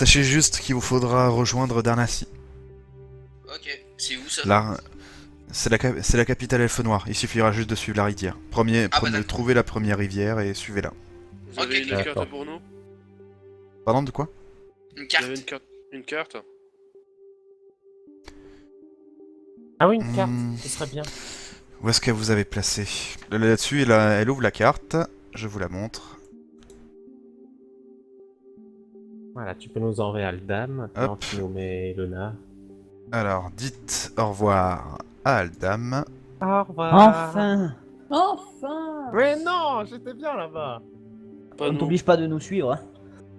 Sachez juste qu'il vous faudra rejoindre Darnassi. Ok, c'est où ça? Là, c'est la capitale Elfe Noire. Il suffira juste de suivre la rivière. Ah bah d'accord. Trouvez la première rivière et suivez-la. Vous Ok, avez ok. une carte D'accord. pour nous? Pardon, de quoi? Une Vous avez carte. une carte? Ah oui, une carte, Hmm, ce serait bien. Où est-ce qu'elle vous avez placé? Là-dessus, elle ouvre la carte. Je vous la montre. Voilà, tu peux nous envoyer Aldam, maintenant Hop. tu nous mets Luna. Alors, dites au revoir à Aldam. Au revoir. Enfin Mais non, j'étais bien là-bas. Pas On nous. t'oblige pas de nous suivre, hein.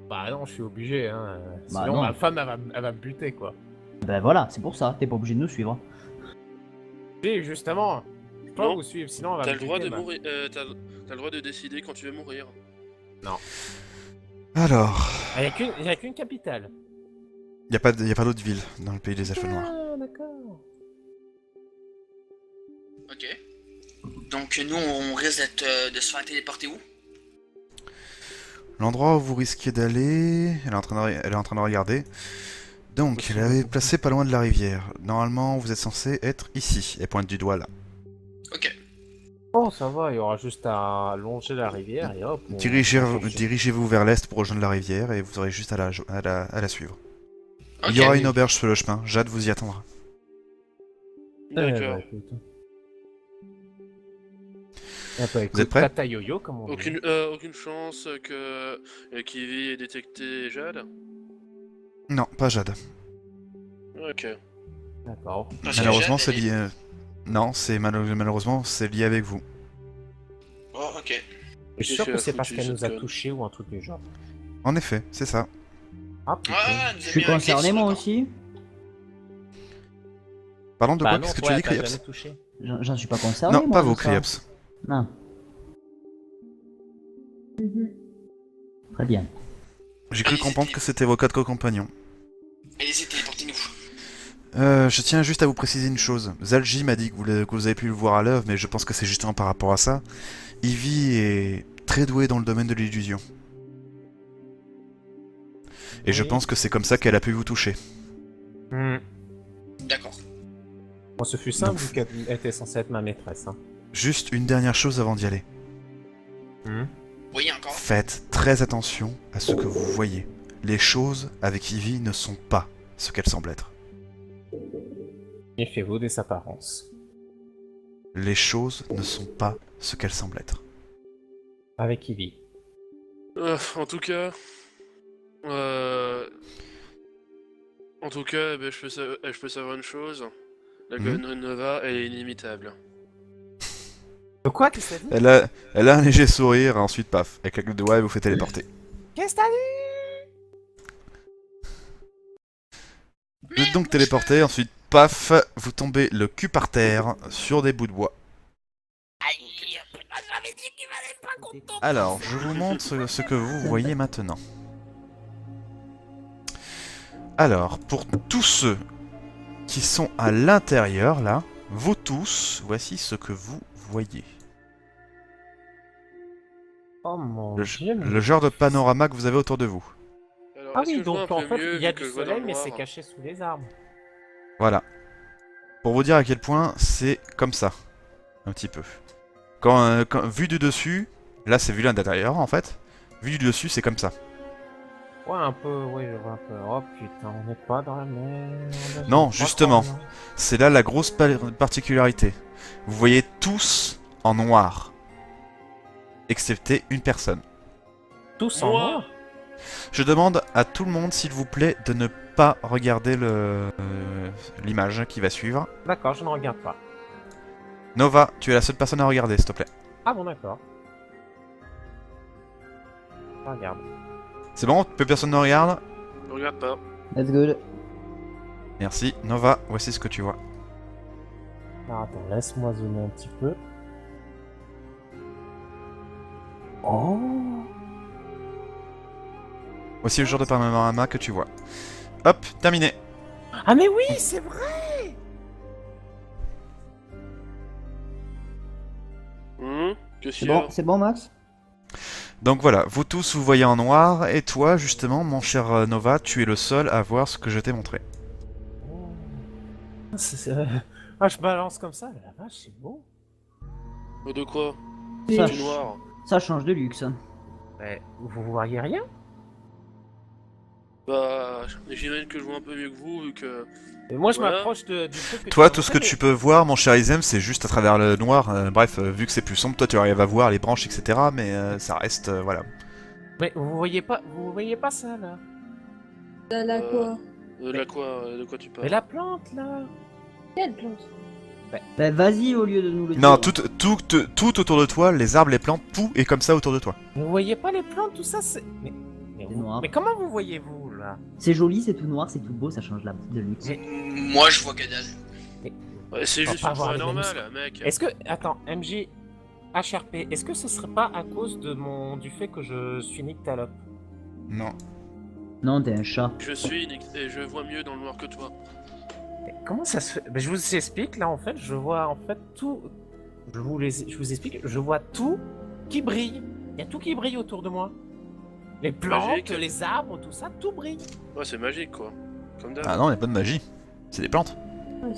Bah non, je suis obligé, hein. Bah Sinon non. ma femme, elle va me buter, quoi. Ben voilà, c'est pour ça, t'es pas obligé de nous suivre. Si, justement, je peux pas Non. vous suivre, sinon elle va T'as me le droit buter, de ma- mourir. T'as le droit de décider quand tu veux mourir. Alors, Ah, y a qu'une capitale. y a pas d'autre ville dans le pays des Elfes Noirs. Ah, d'accord. Ok. Donc nous, on risque de se faire téléporter où? L'endroit où vous risquez d'aller, elle est en train de regarder. Donc, elle avait placé pas loin de la rivière. Normalement, vous êtes censé être ici. Elle pointe du doigt là. Ok. Oh, ça va, il y aura juste à longer la rivière et hop. on- Dirigez-vous vers l'est pour rejoindre la rivière et vous aurez juste à la suivre. Ok. Il y aura une auberge sur le chemin. Jade vous y attendra. D'accord. écoute. Eh bah, écoute, Vous êtes prêts? Tata Yo-Yo, comme on dit. Aucune chance que Kiwi ait détecté Jade? Non, pas Jade. Ok. D'accord. Parce que Malheureusement, Jade, c'est elle est- lié. Non, malheureusement, c'est lié avec vous. Oh, ok. Je suis sûr que Qu'est-ce c'est qu'elle a parce foutu, qu'elle nous a cette conne? touchés ou un truc du genre. En effet, c'est ça. Ah putain. Ah, Je suis concerné moi aussi. Parlons de Bah quoi? non, Qu'est-ce que toi, tu as dit, elle t'a Criops? jamais touché. J'en suis pas concerné Non, moi. pas de vous, ça. Criops. Non. Très bien. J'ai cru comprendre que c'était vos quatre compagnons. Allez-y, téléportez-nous. Je tiens juste à vous préciser une chose. Zalji m'a dit que vous avez pu le voir à l'œuvre, mais je pense que c'est justement par rapport à ça. Ivy est très douée dans le domaine de l'illusion. Et je Oui. pense que c'est comme ça qu'elle a pu vous toucher. D'accord. Bon, ce fut simple Donc- vu qu'elle était censée être ma maîtresse. Hein. Juste une dernière chose avant d'y aller. Oui, encore. Faites très attention à ce que vous voyez. Les choses avec Ivy ne sont pas ce qu'elles semblent être. Méfiez-vous des apparences. Les choses ne sont pas ce qu'elles semblent être. Avec Ivy. En tout cas... En tout cas, ben, je peux savoir une chose. La Mhm. Gunnery Nova, elle est inimitable. De quoi qu'est-ce que t'as dit? Elle a un léger sourire, ensuite paf, elle claque le doigt et vous fait téléporter. Qu'est-ce que t'as dit? Vous êtes donc téléporté, ensuite paf, vous tombez le cul par terre sur des bouts de bois. Alors, je vous montre ce que vous voyez maintenant. Alors, pour tous ceux qui sont à l'intérieur, là, vous tous, voici ce que vous voyez. Oh mon Le, dieu. mais- le genre de panorama que vous avez autour de vous. Alors, Ah est-ce que oui, je vois donc un en peu fait, mieux, il y a vu que du je vois dans soleil, le mais noir? c'est caché sous les arbres. Voilà. Pour vous dire à quel point c'est comme ça. Un petit peu. Vu du dessus, là c'est vu l'intérieur en fait. Vu du dessus, c'est comme ça. Ouais, un peu, ouais, je vois un peu. Oh putain, on n'est pas dans la merde. Non, Je crois justement. qu'on- C'est là la grosse particularité. Vous voyez tous en noir. Excepté une personne. Tous en Moi noir. Je demande à tout le monde, s'il vous plaît, de ne pas regarder l'image qui va suivre. D'accord, je ne regarde pas. Nova, tu es la seule personne à regarder, s'il te plaît. Ah bon, d'accord. Je regarde. C'est bon? Plus personne ne regarde? Je regarde pas. That's good. Merci. Nova, voici ce que tu vois. Alors attends, laisse-moi zoomer un petit peu. Oh. Voici le genre de panorama que tu vois. Hop, terminé. Ah mais oui, c'est vrai. Qu'est-ce C'est qu'il y a? bon, c'est bon, Max? Donc voilà, vous tous vous voyez en noir, et toi justement, mon cher Nova, tu es le seul à voir ce que je t'ai montré. Oh. Ah, je balance comme ça, mais la vache, c'est beau. De quoi? Ça, C'est tout noir. ça change de luxe. Mais vous voyez rien? Bah, j'imagine que je vois un peu mieux que vous, vu que... Et moi, je Voilà. m'approche du truc que Toi, tu tout m'as ce que montré, tu peux voir, mon cher Isem, c'est juste à travers le noir. Bref, vu que c'est plus sombre, toi tu arrives à voir les branches, etc. Mais ça reste, voilà. mais vous voyez pas ça, là? La quoi? De quoi tu parles? Mais la plante, là? Quelle plante? Bah vas-y au lieu de nous le Non, dire. tout autour de toi, les arbres, les plantes, tout est comme ça autour de toi. Vous voyez pas les plantes, tout ça, c'est... Mais, C'est noir. mais comment vous voyez-vous, là? C'est joli, c'est tout noir, c'est tout beau, ça change de luxe. Moi, je vois que dalle. Ouais, c'est On juste va une pas voir forêt les normale, mec. Est-ce que... Attends, MJ... HRP, est-ce que ce serait pas à cause du fait que je suis nyctalope? Non. Non, t'es un chat. Je suis et je vois mieux dans le noir que toi. Mais comment ça se fait? Ben, je vous explique, là, en fait, je vois, en fait, tout... je vous explique, je vois tout qui brille. Il y a tout qui brille autour de moi. Les plantes, Magique. les arbres, tout ça, tout brille. Ouais, c'est magique, quoi. Comme d'hab. Ah non, il n'y a pas de magie. C'est des plantes. Ouais.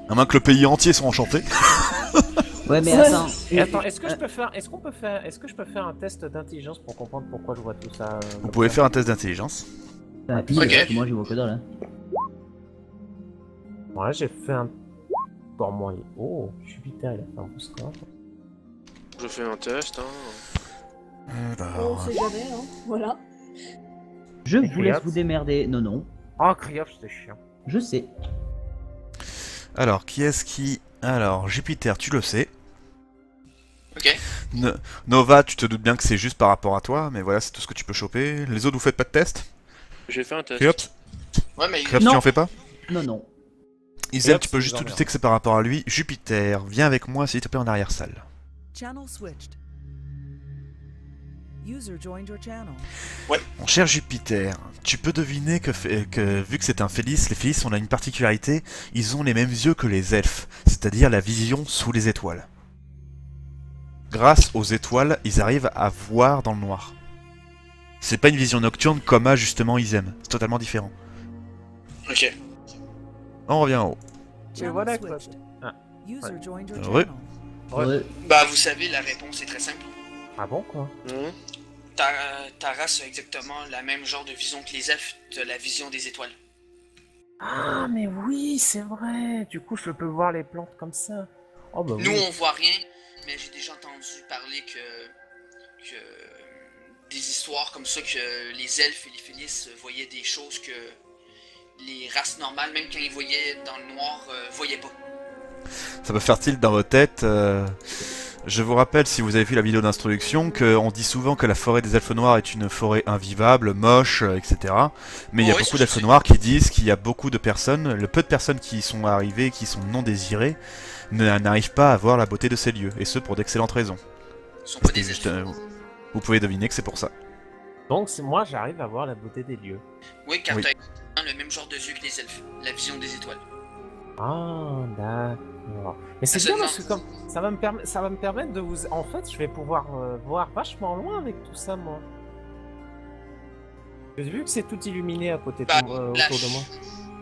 À moins que le pays entier soit enchanté. Ouais, mais Ouais. attends. Et attends, est-ce que je peux faire un test d'intelligence pour comprendre pourquoi je vois tout ça Vous pouvez faire un test d'intelligence. Bah, pile, Ok. parce que moi j'y vois que dalle. Hein. Ouais, j'ai fait un... Pour moi, oh, Jupiter, il a fait un beau score. Je fais un test, hein. On sait jamais, hein. Voilà. Je Et vous laisse Kriot vous démerder. Non, non. Oh, Kriop, c'était chiant. Je sais. Alors, qui est-ce qui... Alors, Jupiter, tu le sais. Ok. Nova, tu te doutes bien que c'est juste par rapport à toi, mais voilà, c'est tout ce que tu peux choper. Les autres, vous faites pas de test? J'ai fait un test. Kriops, Ouais, mais Kriops, Non. tu en fais pas? Non, non. Isem, Kriops, tu peux c'est juste te bizarre. douter que c'est par rapport à lui. Jupiter, viens avec moi s'il te plaît en arrière-salle. Channel switched. User joined your channel. Mon cher Jupiter, tu peux deviner que vu que c'est un Félis, les Félis, on a une particularité, ils ont les mêmes yeux que les elfes, c'est-à-dire la vision sous les étoiles. Grâce aux étoiles, ils arrivent à voir dans le noir. C'est pas une vision nocturne comme a justement Isem, c'est totalement différent. Ok. On revient en haut. Channel voilà quoi. switched. Ah. User joined your Ouais. channel. Ouais. Ouais. Bah, vous savez, la réponse est très simple. Ah bon, quoi? Hein? Ta race a exactement la même genre de vision que les elfes, de la vision des étoiles. Ah, mais oui, c'est vrai. Du coup, je peux voir les plantes comme ça. Oh, bah Nous, oui. on voit rien, mais j'ai déjà entendu parler que des histoires comme ça, que les elfes et les Félis voyaient des choses que les races normales, même quand ils voyaient dans le noir, voyaient pas. Ça peut faire tilt dans votre tête. Je vous rappelle, si vous avez vu la vidéo d'introduction, qu'on dit souvent que la forêt des elfes noirs est une forêt invivable, moche, etc. Mais il y a Ouais, beaucoup ça, je d'elfes sais. noirs qui disent qu'il y a beaucoup de personnes, le peu de personnes qui y sont arrivées, qui sont non désirées, n'arrivent pas à voir la beauté de ces lieux, et ce pour d'excellentes raisons. Ils sont pas C'était des juste, elfes. vous pouvez deviner que c'est pour ça. Donc, moi, j'arrive à voir la beauté des lieux. Oui, car Oui. t'as le même genre de yeux que les elfes, la vision des étoiles. Ah, d'accord. Mais c'est Ça bien se parce que comme ça va me permettre de vous. En fait, je vais pouvoir voir vachement loin avec tout ça, moi. J'ai vu que c'est tout illuminé à côté de Bah, moi, la autour de moi.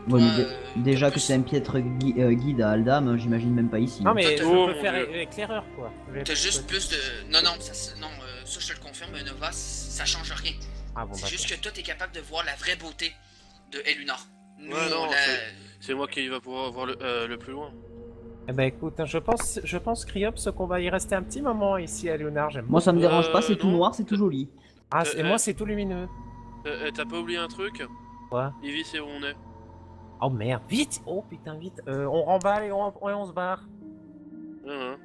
Ouais, mais Toi, déjà t'as que plus- c'est un piètre guide à Aldam, j'imagine même pas ici. Non, mais Toi, je oh, peux mon faire Dieu. éclaireur, quoi. Je vais- T'as juste plus de... Non, ça je te le confirme, Nova, ça change rien. Ah bon, C'est d'accord. juste que toi, t'es capable de voir la vraie beauté de Elunar. Nous, Ouais, non, la- c'est moi qui va pouvoir voir le plus loin. Eh ben écoute, je pense Criops qu'on va y rester un petit moment ici à Léonard. J'aime Moi ça me dérange pas, c'est tout non. noir, c'est tout joli. Ah, et Euh, moi c'est tout lumineux. T'as pas oublié un truc? Quoi? Ivy, c'est où on est. Oh merde, vite! Oh putain, vite! On remballe et on se barre. Hein, hein.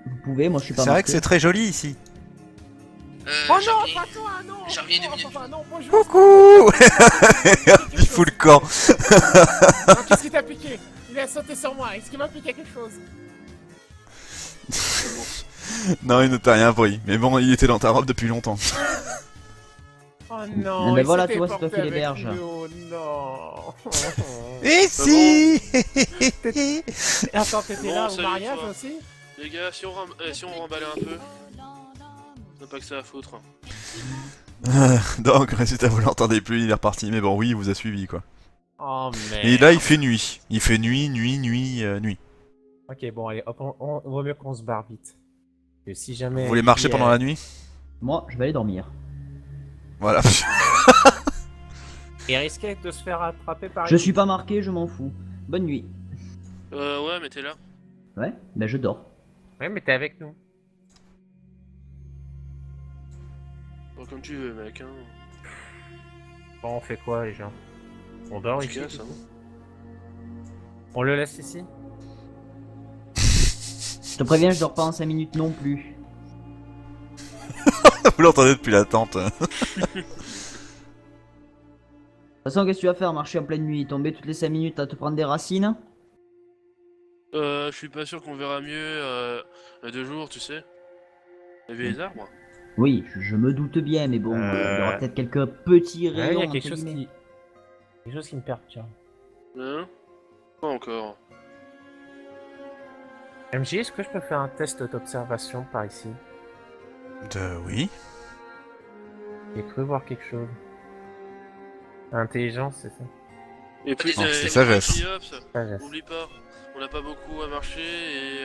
Vous pouvez, moi je suis pas C'est vrai que marqué. c'est très joli ici. Oh j'en non, reviens. pas toi, non! J'en reviens 2 Oh, minutes. enfin, non, bonjour! Coucou. Il fout le camp. Non, qu'est-ce qui t'a piqué? Il a sauté sur moi, est-ce qu'il m'a piqué quelque chose? Non, il ne t'a rien pris. Mais bon, il était dans ta robe depuis longtemps. Oh non! Eh ben il voilà, s'était toi, c'est toi porté qui avec l'héberge. nous, non! Et si. Attends, t'étais Bon, là au salut, mariage toi. aussi? Les gars, si on remballait un peu. On n'a pas que ça à foutre. Donc, résultat, vous l'entendez plus, il est reparti. Mais bon, oui, il vous a suivi, quoi. Oh merde. Et là, il fait nuit. Il fait nuit, nuit. Ok, bon, allez, hop, on vaut mieux qu'on se barre vite. Que si jamais. Vous voulez marcher pendant la nuit? Moi, je vais aller dormir. Voilà. Et risquer de se faire attraper par. Je suis pas marqué, je m'en fous. Bonne nuit. Ouais, mais t'es là. Ouais, ben je dors. Ouais, mais t'es avec nous. Bon, comme tu veux, mec. Hein. Bon, on fait quoi, les gens? On dort Tu ici? casses, hein. On le laisse ici? Je te préviens, je dors pas en 5 minutes non plus. Vous l'entendez depuis la tente. De toute façon, qu'est-ce que tu vas faire? Marcher en pleine nuit, tomber toutes les 5 minutes à te prendre des racines? Je suis pas sûr qu'on verra mieux de jour, tu sais. Il y avait les arbres. Oui, je me doute bien, mais bon, il y aura peut-être quelques petits Ouais, il rayons. y a quelque entre chose guillemets. quelque chose qui me perturbe. Hein? Pas encore. MJ, est-ce que je peux faire un test d'observation par ici? Oui. J'ai cru voir quelque chose. Intelligence, c'est ça? Et puis, Non, c'est les sagesse. Triops, Sagesse. oublie pas, on n'a pas beaucoup à marcher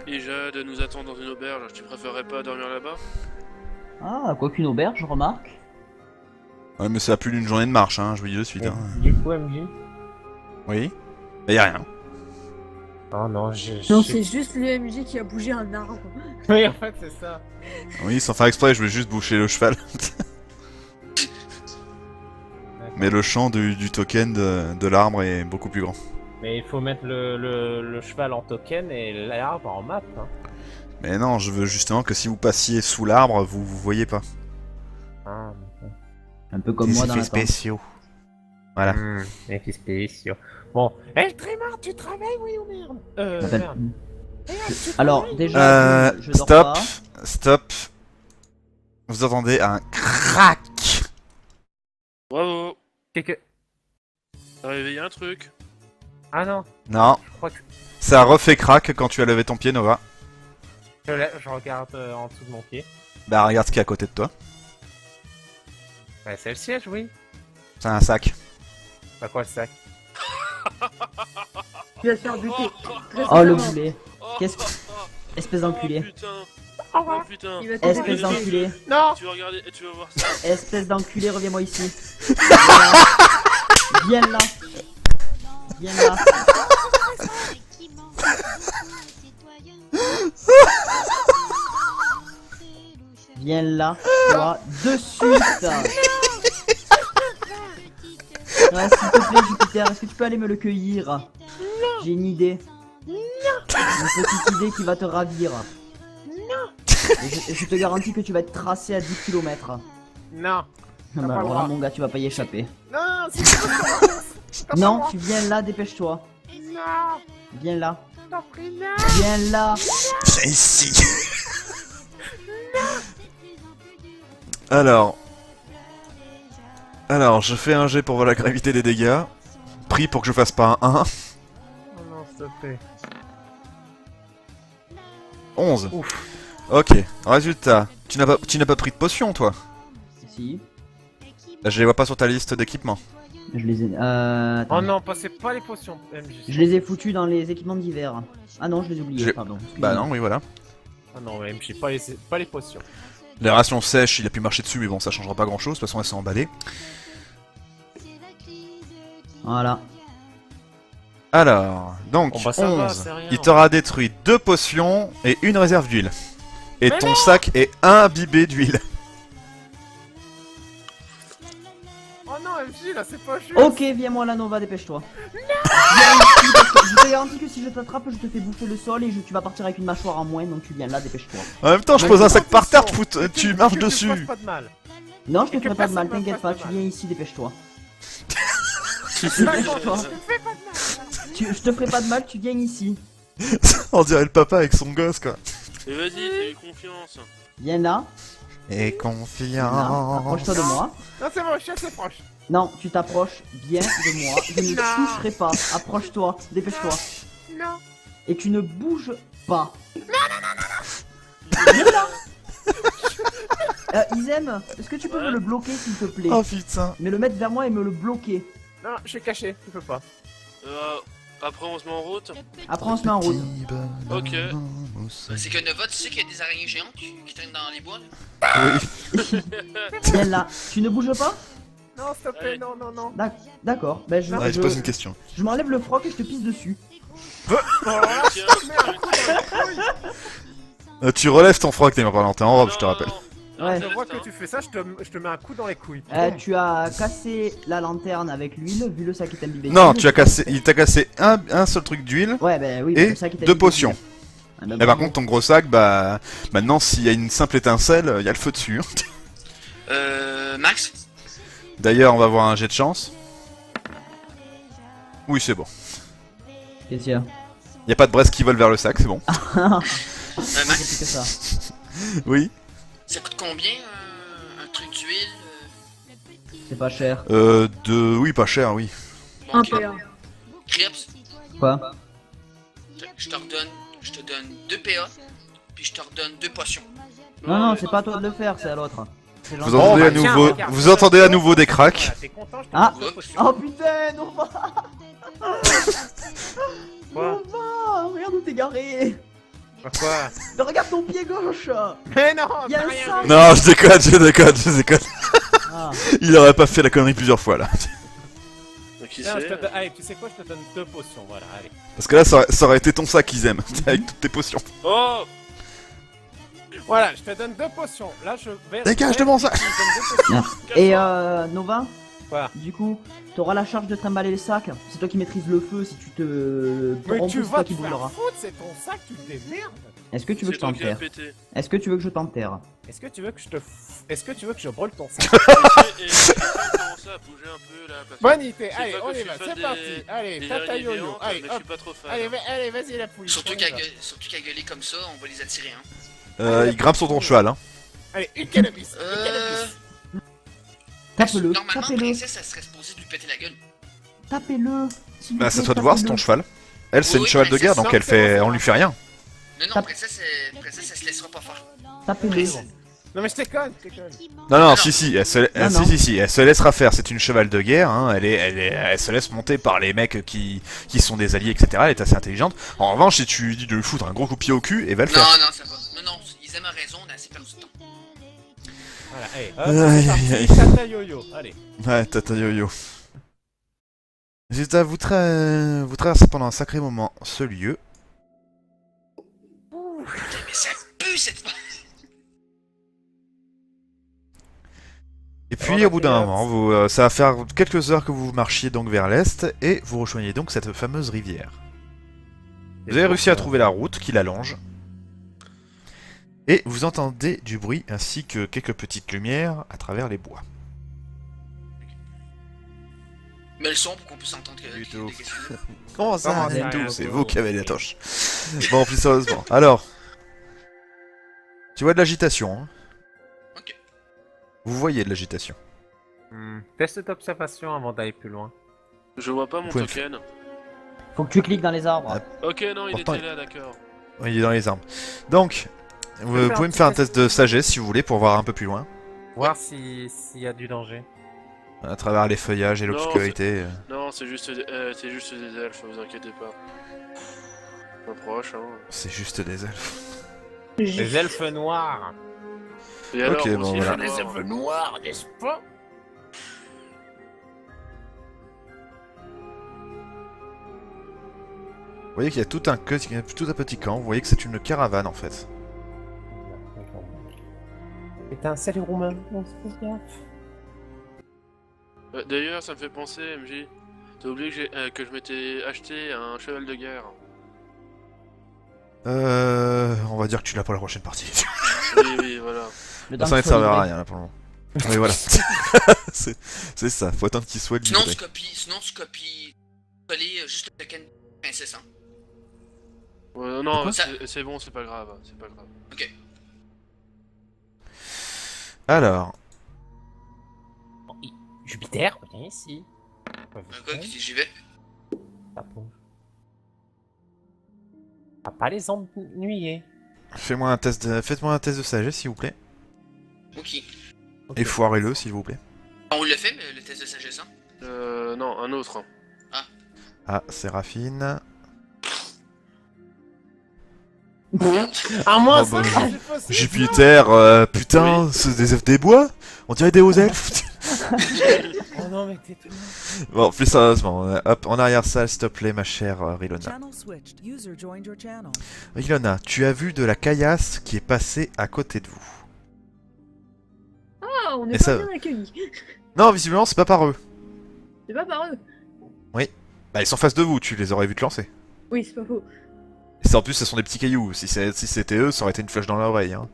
et Jade nous attend dans une auberge. Tu préférerais pas dormir là-bas? Ah, quoi qu'une auberge, je remarque. Ouais, mais ça a plus d'une journée de marche, hein, je vous dis de suite. Hein. Du coup, MJ? Oui. Mais y'a rien. Oh non, Non, c'est juste le MJ qui a bougé un arbre. Oui, en fait, c'est ça. Oui, sans faire exprès, je voulais juste boucher le cheval. Mais le champ du token de l'arbre est beaucoup plus grand. Mais il faut mettre le cheval en token et l'arbre en map. Hein. Mais non, je veux justement que si vous passiez sous l'arbre, vous voyez pas. Ah, Un peu comme moi dans la tente. spéciaux. Voilà. effets spéciaux. Bon, El Trémar, tu travailles, oui ou merde? Appelle- Merde. Alors, déjà, je dors Stop. pas. Stop. Vous entendez un crack. Bravo! Que... T'as réveillé un truc? Ah non, Non, je crois que ça a refait crack quand tu as levé ton pied, Nova. je regarde en dessous de mon pied. Bah regarde ce qu'il y a à côté de toi. Ouais, c'est le siège, oui. C'est un sac. Bah quoi, le sac? Tu vas te faire buter. Oh, le boulet. Qu'est-ce que... Espèce d'enculé. Oh putain! Oh putain! Il va te Espèce buter. d'enculé. Non! Tu vas regarder et tu vas voir ça. Espèce d'enculé, reviens-moi ici. Viens là. Viens là. Viens là, toi, de suite. Ouais, s'il te plaît, Jupiter, est-ce que tu peux aller me le cueillir? J'ai une idée. Une petite idée qui va te ravir. Et je te garantis que tu vas être tracé à 10 km. Non! Ah bah pas le alors là, droit. mon gars, tu vas pas y échapper. Non, c'est Non, tu viens là, dépêche-toi. Non! Viens là. T'en prie, non! Viens là. Viens ici. Alors, je fais un jet pour voir la gravité des dégâts. Prie pour que je fasse pas un 1. Oh non, s'il te plaît. 11. Ouf. Ok, résultat. Tu n'as pas pris de potion, toi? Si. Là, je les vois pas sur ta liste d'équipements. Je les ai. Attends. Oh non, passez pas les potions, MJ. Je les ai foutus dans les équipements d'hiver. Ah non, je les ai oubliés, J'ai- pardon. Bah non, oui, voilà. Ah non, mais MJ, pas les potions. Les rations sèches, il a pu marcher dessus, mais bon, ça changera pas grand chose. De toute façon, elles sont emballées. Voilà. Alors, donc, Bon, bah, ça va, 11. c'est rien. Il t'aura détruit 2 potions et une réserve d'huile. Et Mais ton sac est imbibé d'huile. Oh non, MJ, là, c'est pas juste. Ok, viens-moi là, Nova, dépêche-toi. Viens ici, parce que je te garantis que si je t'attrape, je te fais bouffer le sol et tu vas partir avec une mâchoire en moins, donc tu viens là, dépêche-toi. En même temps, je Mais pose un non, sac par terre, tu marches Tu me dessus. fasses pas de mal. Non, je te Et que ferai pas de mal, personne me t'inquiète fasse pas, de tu mal. viens ici, dépêche-toi. Tu me fais pas de mal. Je te ferai pas de mal, tu viens ici. On dirait le papa avec son gosse, quoi. Et vas-y, fais confiance. Viens là, Et là, confiant. approche-toi de moi. Non, c'est bon, je suis assez proche. Non, tu t'approches bien de moi, je ne Non. toucherai pas. Approche-toi, dépêche-toi. Non. Et tu ne bouges pas. Izem, est-ce que tu peux me le bloquer s'il te plaît? Oh putain. Mais le mettre vers moi et me le bloquer. Non, je suis caché, tu peux pas. Après, on se met en route. Après on se met en route. Ok. C'est que Nova, tu sais qu'il y a des araignées géantes qui traînent dans les bois là? Oui. Viens là. Tu ne bouges pas? Non, s'il te plaît, non, non, non. D'accord. Ben je, Ouais, je pose une question. je m'enlève le froc et je te pisse dessus. Tiens, Tu relèves ton froc, t'es pas t'es en robe, je te rappelle. Ouais. Je vois que tu fais ça, je te mets un coup dans les couilles. Tu as cassé la lanterne avec l'huile, vu le sac est imbibé. Non, il t'a cassé un seul truc d'huile Ouais, ben oui, et le sac est 2 imbibé potions. d'huile. Ah, ben, Et par bravo. contre, ton gros sac, bah. Maintenant, s'il y a une simple étincelle, il y a le feu dessus. Max? D'ailleurs, on va avoir un jet de chance. Oui, c'est bon. Qu'est-ce qu'il y a? Y a pas de braise qui vole vers le sac, c'est bon. C'est Max? plus que ça. Oui. Ça coûte combien un truc d'huile? C'est pas cher. Oui, pas cher, oui. Bon, Un ok. PA. Crips, Quoi? je te donne 2 PA, puis je te redonne 2 potions. Non, non, c'est pas à toi de le faire, c'est à l'autre. C'est Vous gentil. entendez à tiens, nouveau, regarde. vous entendez à nouveau des cracks. Voilà, t'es content, je te Ah. donne 2 potions. Oh putain, Nova! Quoi? Nova! Regarde où t'es garé! Quoi? Mais regarde ton pied gauche! Mais non, Y a t'as un rien sang. vu. Non, je déconne. Ah. Il aurait pas fait la connerie plusieurs fois là. Qui Non, je te c'est? donne- Allez, tu sais quoi, je te donne 2 potions, voilà, allez. Parce que là, ça aurait été ton sac qu'ils aiment, avec toutes tes potions. Oh! Voilà, je te donne 2 potions. Là, je vais. Dégage de mon sac. Je te donne 2 potions. Et Nova? Quoi? Du coup, t'auras la charge de trimballer le sac. C'est toi qui maîtrises le feu si tu te. Mais En tu plus, c'est vas toi te qui faire brûlera. foutre, c'est ton sac, tu te démerdes. Est-ce que tu veux que C'est je toi qui l'as t'enterre? pété. Est-ce que tu veux que je t'enterre? Est-ce que tu veux que je te. Est-ce que tu veux que je brûle ton sac? Et j'ai commencé à bouger un peu là. parce que Bonne idée, c'est allez, pas que on je y suis va, fan c'est des- parti. Allez, des tata araignées yo-yo, géantes, allez, mais je hop. suis pas trop fan. Allez, vas-y, la pouille. Surtout on y qu'à va. gueuler comme ça, on va les attirer. Hein. Il grimpe sur ton cheval, hein. Allez, une cannabis, Tape-le, Normalement, tapez-le, Princesse, elle serait supposée de lui péter la gueule. tapez-le. s'il vous Bah, c'est à plaît, toi de voir, c'est tapez-le. ton cheval. Elle, c'est Oui, une cheval de guerre, princesse, donc elle fait, on lui fait rien. Non, non, Tape. Princesse, elle se laissera pas faire. Tapez-le. Non, mais je déconne. Non, si, elle se, Non, non. si, elle se laissera faire. C'est une cheval de guerre. Hein. Elle se laisse monter par les mecs qui sont des alliés, etc. Elle est assez intelligente. En revanche, si tu lui dis de lui foutre un gros coup de pied au cul, elle va le faire. Non, ça va. Non, ils aiment raison, on a assez perdu de temps. Voilà, allez, Aïe, hop, aïe, c'est aïe. parti, tata yo-yo, allez. Ouais, tata yo-yo. Résultat, vous traversez pendant un sacré moment ce lieu. Putain, mais ça pue cette. Et puis au bout d'un moment, ça va faire quelques heures que vous marchiez donc vers l'est et vous rejoignez donc cette fameuse rivière. Vous avez réussi à trouver la route qui la longe. Et vous entendez du bruit ainsi que quelques petites lumières à travers les bois. Mets le son pour qu'on puisse entendre Du que tout. des questions. Comment ça, du rien, tout, c'est quoi. vous qui avez la toche. Bon, plus sérieusement. Alors, tu vois de l'agitation. Hein. Ok. Vous voyez de l'agitation. Test d'observation avant d'aller plus loin. Je vois pas mon Point token. Faut que tu cliques dans les arbres. Ok, non, il Pourtant, était là, d'accord. Oui, il est dans les arbres. Donc, vous faire pouvez un me faire un petit test de sagesse si vous voulez pour voir un peu plus loin. Voir s'il y a du danger. À travers les feuillages et Non, l'obscurité. Non, c'est juste des elfes, vous inquiétez pas. Pas proche, hein. C'est juste des elfes. Les elfes noirs. Et alors, Ok, moi bon, aussi, voilà. je suis noir. noirs, n'est-ce pas? Vous voyez qu'il y a tout un petit camp. Vous voyez que c'est une caravane en fait. C'est un salut roumain. On se fait gaffe. D'ailleurs, ça me fait penser, MJ. T'as oublié que je m'étais acheté un cheval de guerre. On va dire que tu l'as pour la prochaine partie. Oui, voilà. Le temps Ça ne qu'il soit servira à livré. rien là pour le moment. Mais voilà. c'est ça, faut attendre qu'il soit Sinon, livré. tu copies. Coller juste le token princesse. Hein. Ouais, non, Quoi c'est bon, c'est pas grave, c'est pas grave. Ok. Alors, Jupiter, viens ici. Quoi, j'y vais. Tapon. pas les ennuyer. Faites-moi un test de sagesse, s'il vous plaît. Ok. Et foirez-le, s'il vous plaît. On le fait, le test de sagesse, hein? Non, un autre. Ah, Séraphine. Ah, moi, Oh, ça, bah, c'est possible. Jupiter, putain, c'est des bois? On dirait des hauts elfes. Oh non, mais t'es tout. Bon, plus sérieusement, hop, en arrière-salle, s'il te plaît, ma chère Rilona. Channel switched. User joined your channel. Rilona, tu as vu de la caillasse qui est passée à côté de vous. Ah, on Et est ça- pas bien accueillis. Non, visiblement, c'est pas par eux. C'est pas par eux. Bah, ils sont face de vous, tu les aurais vus te lancer. Oui, c'est pas faux. Et en plus, ce sont des petits cailloux. Si c'était eux, ça aurait été une flèche dans l'oreille. Hein.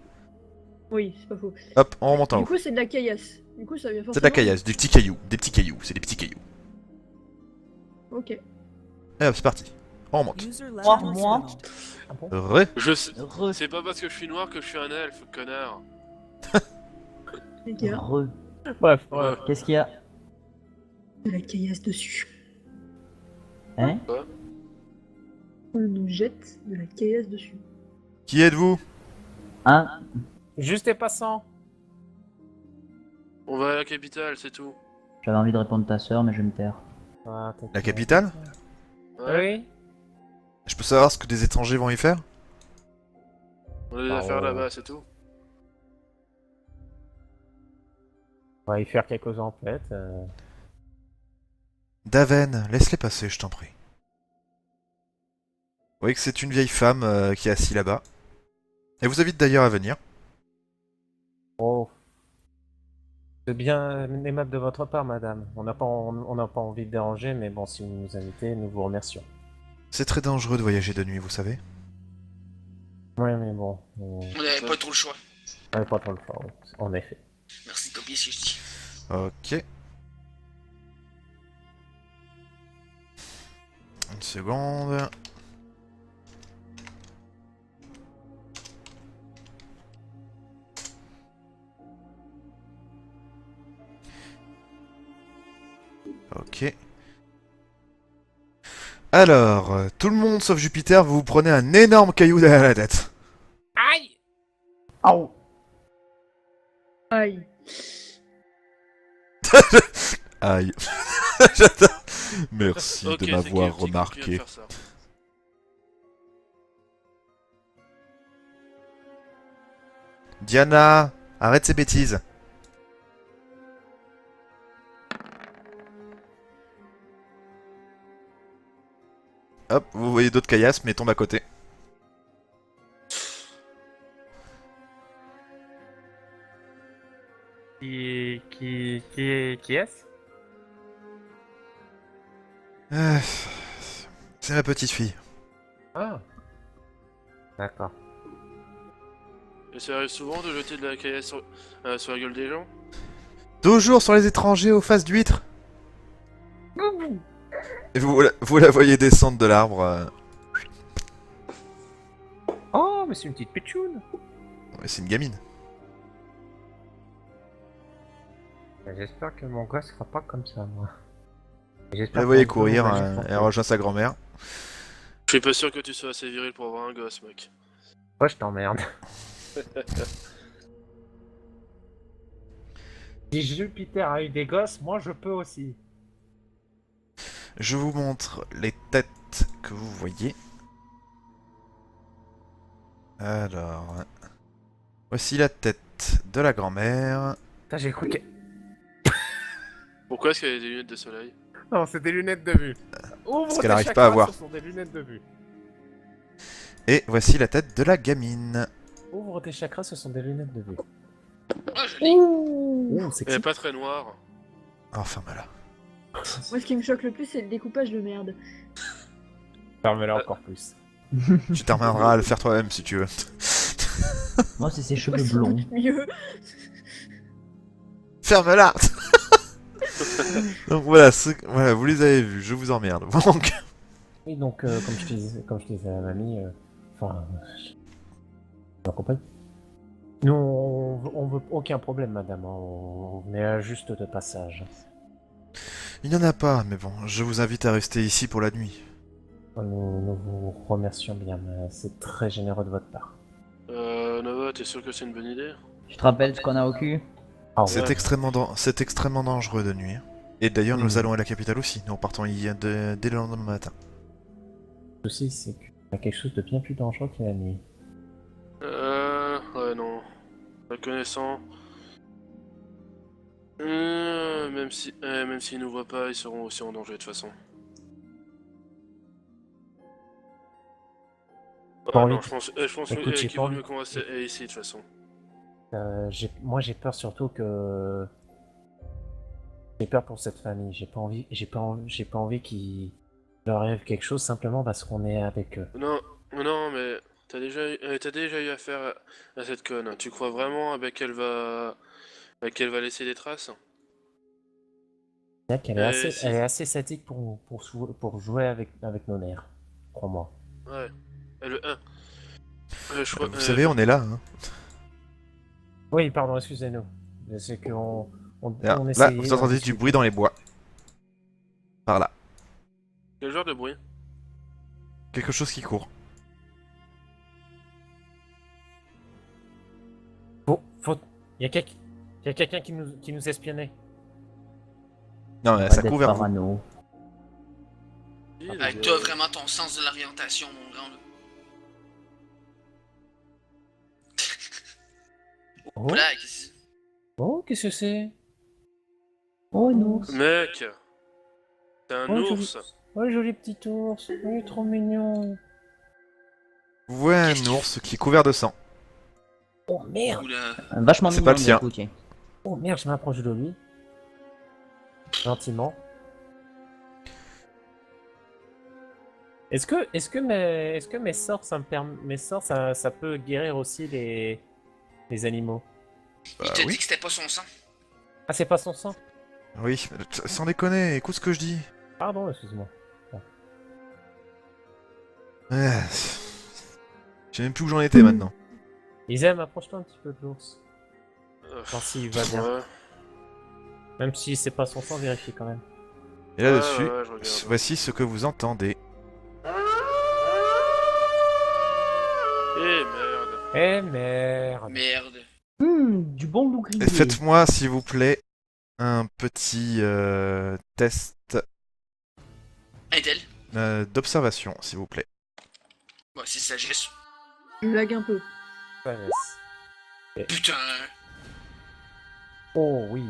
Oui, c'est pas faux. Hop, on remonte en Du haut. coup, c'est de la caillasse. Du coup, ça vient forcément. C'est de la caillasse, des petits cailloux. Des petits cailloux, c'est des petits cailloux. Ok. Et hop, c'est parti. On remonte. User left Moi, channel moi. switched. Ah bon? Re. Je sais. Re. C'est pas parce que je suis noir que je suis un elfe, connard. Les gars, Re. Bref, Ouais. Qu'est-ce qu'il y a? de la caillasse dessus. Hein? On nous jette de la caillasse dessus. Qui êtes-vous? Hein? juste et passant. On va à la capitale, c'est tout. J'avais envie de répondre ta sœur, mais je vais me taire. Ah, t'inquiète. La capitale? Ouais. Oui. Je peux savoir ce que des étrangers vont y faire? On a des Ah, affaires ouais. là-bas, c'est tout. On va y faire quelques emplettes. Daven, laisse-les passer, je t'en prie. Vous voyez que c'est une vieille femme qui est assise là-bas. Elle vous invite d'ailleurs à venir. Oh. C'est bien aimable de votre part, madame. On n'a pas envie de déranger, mais bon, si vous nous invitez, nous vous remercions. C'est très dangereux de voyager de nuit, vous savez. Oui, mais bon, on On n'avait pas trop le choix. n'avait pas trop le choix, oui, en effet. Merci de copier ce que je dis. Ok. Une seconde. Ok. Alors, tout le monde sauf Jupiter, vous vous prenez un énorme caillou derrière la tête. Aïe! Au! Aïe. Aïe. J'adore. Merci Ok, de c'est m'avoir qui le petit con qui vient de remarqué. faire ça Diana, arrête ces bêtises. Hop, vous voyez d'autres caillasses, mais tombent à côté. Qui est-ce? C'est ma petite fille. Ah. D'accord. Et ça arrive souvent de jeter de la caillasse sur la gueule des gens? Toujours sur les étrangers aux faces d'huîtres. Et vous la voyez descendre de l'arbre. Oh, mais c'est une petite pitchoune. Ouais, c'est une gamine. J'espère que mon gosse sera pas comme ça, moi. Vous J'espère la voyez qu'on courir, peut agir elle rejoint sa grand-mère. Je suis pas sûr que tu sois assez viril pour avoir un gosse, mec. Ouais, je t'emmerde. Si Jupiter a eu des gosses, moi je peux aussi. Je vous montre les têtes que vous voyez. Alors, voici la tête de la grand-mère. Putain, j'ai cru que... Pourquoi est-ce qu'elle a des lunettes de soleil? Non, c'est des lunettes de vue. Ouvre qu'elle tes arrive chakras, pas à voir. Ce sont des lunettes de vue. Et voici la tête de la gamine. Ouvre tes chakras, ce sont des lunettes de vue. Ah, je l'ai. Ouh. Oh, c'est Elle est pas très noire. Enfin voilà. Moi, ce qui me choque le plus, c'est le découpage de merde. Ferme-la encore plus. Tu t'arrêteras à le faire toi-même si tu veux. Moi, c'est ses cheveux Moi, sans blonds. doute mieux. Ferme-la. Donc voilà, voilà, vous les avez vus, je vous emmerde. Donc, Oui, donc, comme je disais à la mamie, enfin... ma compagne. Nous, on veut aucun problème, madame. On est juste de passage. il n'y en a pas, mais bon, je vous invite à rester ici pour la nuit. Nous vous remercions bien, mais c'est très généreux de votre part. Nova, t'es sûr que c'est une bonne idée? Je te rappelle ce qu'on a au cul. Ah C'est ouais. extrêmement dangereux de nuit. Et d'ailleurs, nous Mhm. allons à la capitale aussi. Nous partons dès le lendemain matin. Le souci, c'est qu'il y a quelque chose de bien plus dangereux que la nuit. Ouais, non. La connaissant. Même s'ils nous voient pas, ils seront aussi en danger de toute façon. Pas Ah envie non, de- je pense Écoute, j'ai qu'il pas vaut envie- mieux qu'on reste ici de toute façon. Moi, j'ai peur surtout que... J'ai peur pour cette famille. J'ai pas envie qu'il leur arrive quelque chose simplement parce qu'on est avec eux. Non, non, mais t'as déjà eu affaire à cette conne. Tu crois vraiment qu'elle va laisser des traces? C'est-à-dire qu'elle est assez, Si. elle est assez sadique pour jouer avec nos nerfs. Crois-moi. Ouais. Elle, je crois, Vous savez, on est là. Hein. Oui, pardon, excusez-nous. C'est qu'on Là, on là, essayait, vous on entendez du discutait. bruit dans les bois. Par là. Quel genre de bruit? Quelque chose qui court. Il y a quelqu'un qui nous espionnait. Non, mais Pas ça d'être court vers vous. parano. T'as vraiment ton sens de l'orientation, mon grand. Là. Oh, Voilà, qu'est-ce que oh, qu'est-ce que c'est? Oh, un ours. Mec! C'est un Oh, ours! Oh, joli petit ours. Oh, il est trop mignon. Vous voyez un ours qui est couvert de sang. Oh c'est? merde. Oula. Vachement C'est mignon, pas le bien sien. foutu. Oh merde, je m'approche de lui. Gentiment. Est-ce que mes sorts, ça peut guérir aussi les animaux? Il t'a oui. dit que c'était pas son sang. Ah, c'est pas son sang? Oui, sans déconner, écoute ce que je dis. Pardon, excuse-moi. Ah, je sais même plus où j'en étais maintenant. Isem, approche-toi un petit peu de l'ours. Voir s'il va bien. Ouais. Même si c'est pas son sang, vérifie quand même. Et là-dessus, Ouais, je regarde. voici ce que vous entendez. Eh merde! Eh merde. Merde. Du bon loup grillé. Et faites-moi, s'il vous plaît, un petit test Intel. d'observation, s'il vous plaît. Ouais, c'est sagesse. Je lag un peu. Sagesse. Putain. Oh oui.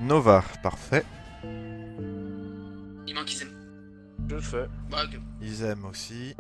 Nova, parfait. Il manque Isem. Je le fais. Ouais, ok. Ils aiment aussi.